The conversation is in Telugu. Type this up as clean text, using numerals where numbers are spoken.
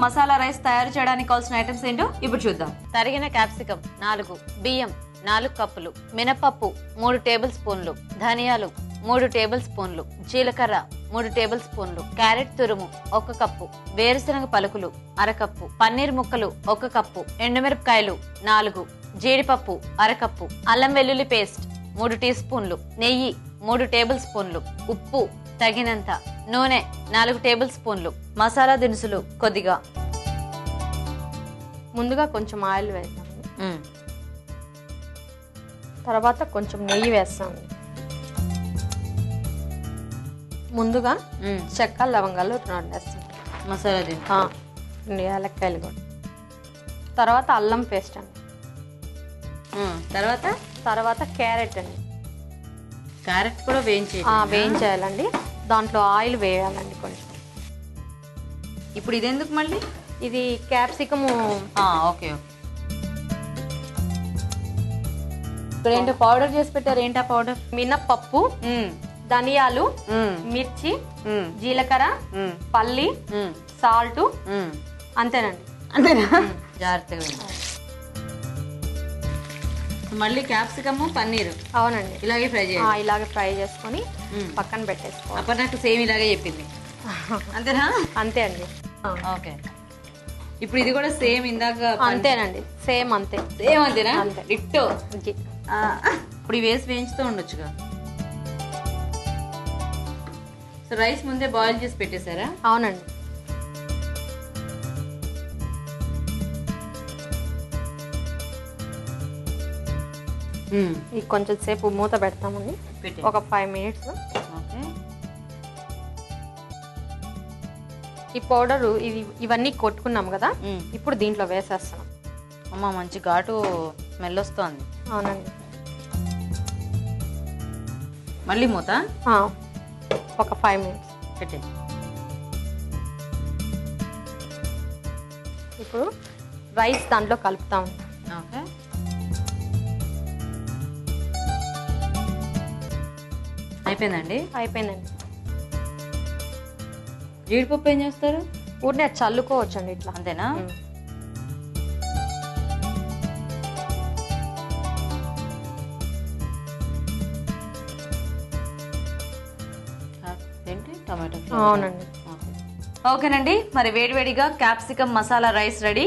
మసాలా రైస్ తయారు చేయడానికి కావాల్సిన ఐటమ్స్ ఏంటో ఇప్పుడు చూద్దాం. తరిగిన క్యాప్సికం 4, బియ్యం 4 కప్పులు, మినపప్పు 3 టేబుల్ స్పూన్లు, ధనియాలు 3 టేబుల్ స్పూన్లు, జీలకర్ర 3 టేబుల్ స్పూన్లు, క్యారెట్ తురుము 1 కప్పు, వేరుశనగ పలుకులు 1/2 కప్పు, పన్నీర్ ముక్కలు 1 కప్పు, ఎండుమిరపకాయలు 4, జీడిపప్పు 1/2 కప్పు, అల్లం వెల్లుల్లి పేస్ట్ 3 టీ స్పూన్లు, నెయ్యి 3 టేబుల్ స్పూన్లు, ఉప్పు తగినంత, నూనె 4 టేబుల్ స్పూన్లు, మసాలా దినుసులు కొద్దిగా. ముందుగా కొంచెం ఆయిల్ వేస్తాము, తర్వాత కొంచెం నెయ్యి వేస్తాము. ముందుగా చెక్క లవంగాలు 2 వేస్తాం, మసాలా దినుసులు, యాలక్కాయలు కూడా. తర్వాత అల్లం పేస్ట్ అండి. తర్వాత క్యారెట్ అండి. క్యారెట్ కూడా వేయించేయాలండి. దాంట్లో ఆయిల్ వేయాలండి కొంచెం. ఇప్పుడు ఇది ఎందుకు మళ్ళీ? ఇది క్యాప్సికము. ఓకే. ఇక్కడ ఏంటో పౌడర్ చేసి పెట్టారు. ఏంటా పౌడర్? మినపప్పు, ధనియాలు, మిర్చి, జీలకర్ర, పల్లి, సాల్ట్, అంతేనండి. అంతేనా? జాగ్రత్తగా. మళ్ళీ క్యాప్సికమ్, పన్నీర్. అవునండి, ఇలాగే ఫ్రై చేయాలి. ఇలాగే ఫ్రై చేసుకొని పక్కన పెట్టేసుకోవాలి. అప్పుడు నాకు సేమ్ ఇలాగే చెప్పింది. అంతేనా? అంతే అండి. ఓకే. ఇప్పుడు ఇది కూడా సేమ్ ఇందాక అంతేనండి, సేమ్ అంతే. సేమ్ అంతేనా? అంతే, డిట్టో. ఇప్పుడు వేసి వేయించుతూ ఉండొచ్చుగా. సో రైస్ ముందే బాయిల్ చేసి పెట్టేశారా? అవునండి. ఇది కొంచెం సేపు మూత పెడతామండి, ఒక 5 మినిట్స్. ఈ పౌడరు ఇవన్నీ కొట్టుకున్నాం కదా, ఇప్పుడు దీంట్లో వేసేస్తాం. అమ్మ మంచి ఘాటు స్మెల్ వస్తుంది. అవునండి. మళ్ళీ మూత ఒక 5 మినిట్స్ పెట్టే. ఇప్పుడు రైస్ దాంట్లో కలుపుతాం. ఓకే. అయిపోయిందండి. అయిపోయిందండి. జీడిపప్పు ఏం చేస్తారు? ఊరినే చల్లుకోవచ్చండి ఇట్లా. అంతేనా? ఏంటి? టమాటో. అవునండి. ఓకేనండి, మరి వేడివేడిగా క్యాప్సికమ్ మసాలా రైస్ రెడీ.